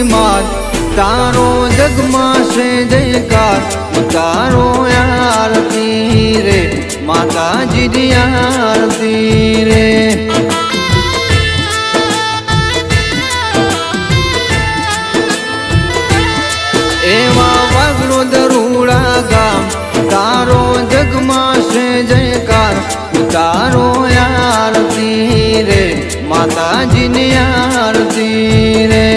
मात तारो जगमा से जयकार तारो आरती रे माता जी दी आरती रे। एवा वागरो दरूड़ा गाम तारो जगमा से जयकार तारो आरती रे माता जी नी आरती रे।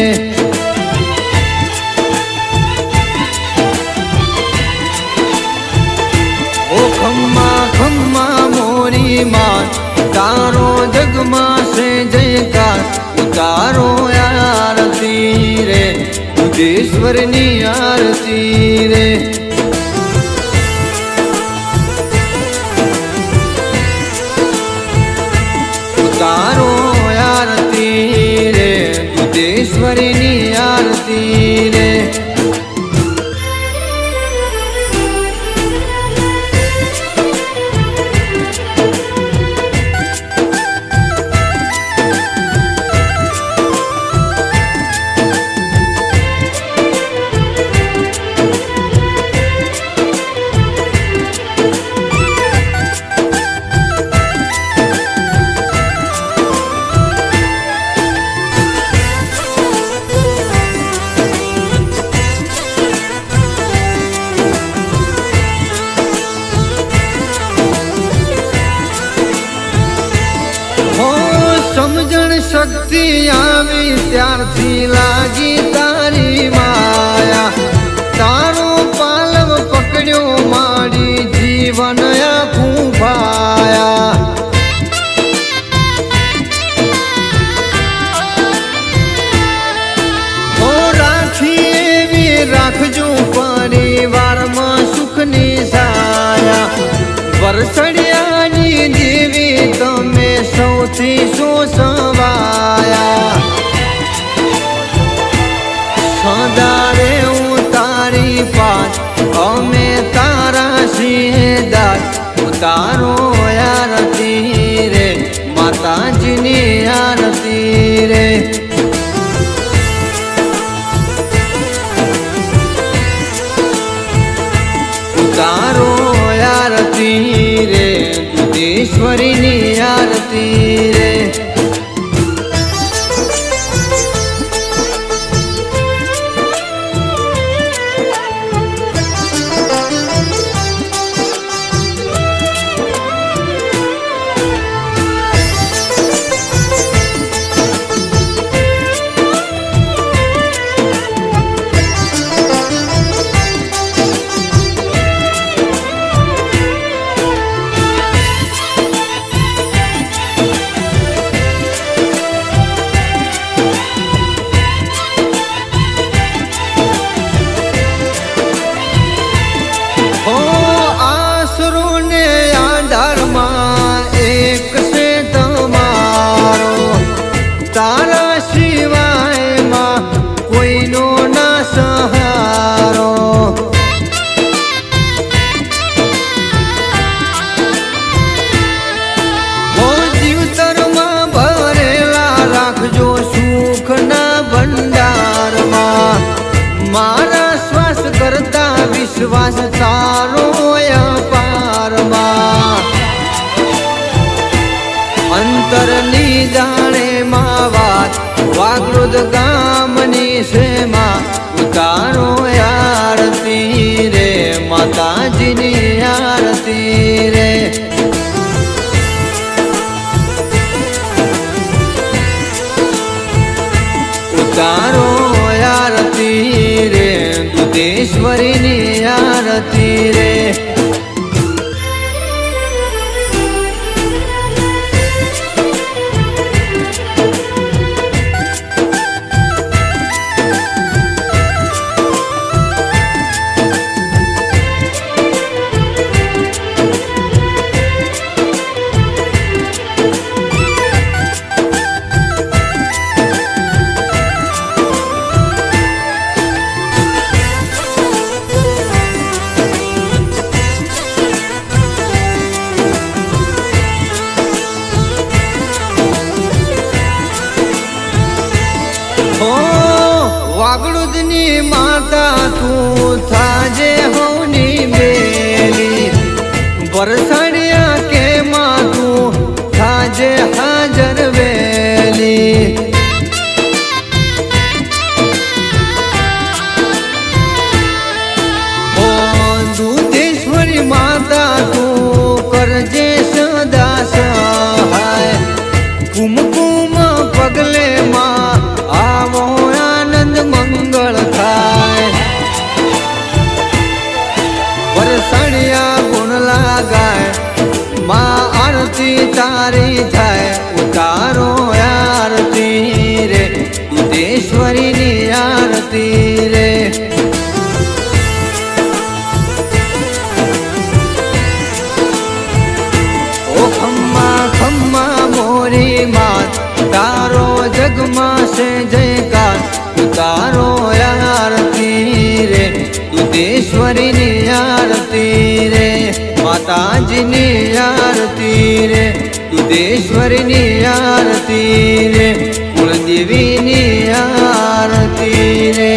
ओ खम्मा खम्मा मोरी मात तारो जगमा से जयकार तारो आरती रे बुद्धेश्वर नी आरती रे। तारो आरती रे बुद्धेश्वर नी आरती रे। समझण शक्ति आवी त्यारथी लागी तारी माया तारो पालव पकड़्यो मारी जीवन आखूं भाया। ओ राखी एवी राखजो परिवार में सुख नी साया वरसड़ियानी देवी तमे सौथी सोसवाया। सदारे उतारी पात अमे तारा सिंहदार उतारो आरती रे माता जी नी आरती रे। उतारो आरती रे बुद्धेश्वरी नी आरती रे। तारा सिवाय मां कोई नो ना सहारो। ओ जीवतर मां भरेला राखजो सुख ना भंडार मां मारा श्वास करता विश्वास तारो अपार मां। अंतर नी जाने मावात वागरुद गामनी सेमा उतारो आरती रे माता जी नी आरती रे। उतारो आरती रे बुद्धेश्वरी नी आरती रे। વાગડોની માતા તું થાજે હોની બેલી વરસાણિયા કે માં તું થાજે હાજર વેલી ઓ દૂધેશ્વરી માતા તું કરજે સદા સહાય કુમકુમ પગલે માં આવો આનંદ મંગળ થાય વરસાણિયા ગુણ લાગાય માં આરતી તારી થાય ઉતારો આરતી રે દૂધેશ્વરીની આરતી રે ઓ ખમ્મા ખમ્મા મોરી માત તારો જગમાં છે જયકાર ઉતારો આરતી રે દૂધેશ્વરીની આરતી રે માતાજીની આરતી રે દૂધેશ્વરીની આરતી રે કુળદેવીની આરતી રે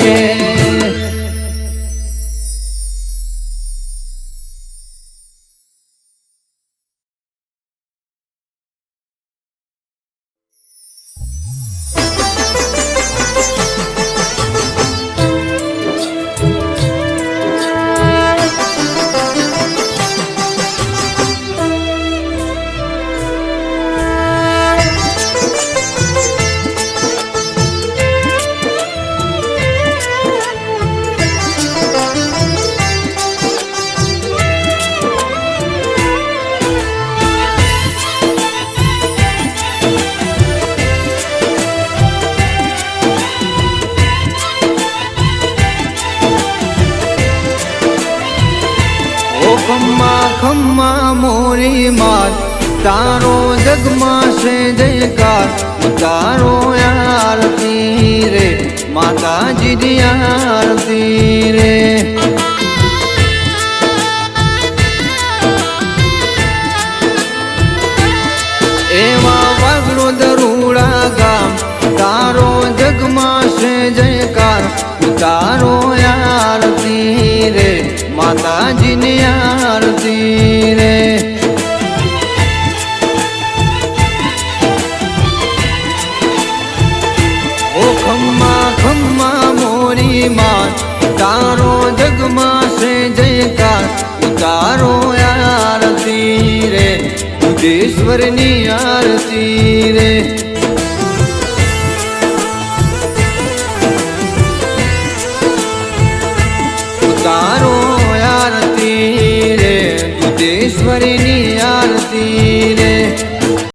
ખમ્મા ખમ્મા મોરી માત તારો જગમાં છે જયકાર તારો આરતી રે માતાજીની આરતી રે એવા વાગડો દરુડા ગામ તારો જગમાં છે જયકાર તારો આરતી રે માતાજીની આરતી રે ઓ ખમ્મા ખમ્મા મોરી માત તારો જગમાં છે જયકાર તારો આરતી રે દૂધેશ્વરની આરતી રે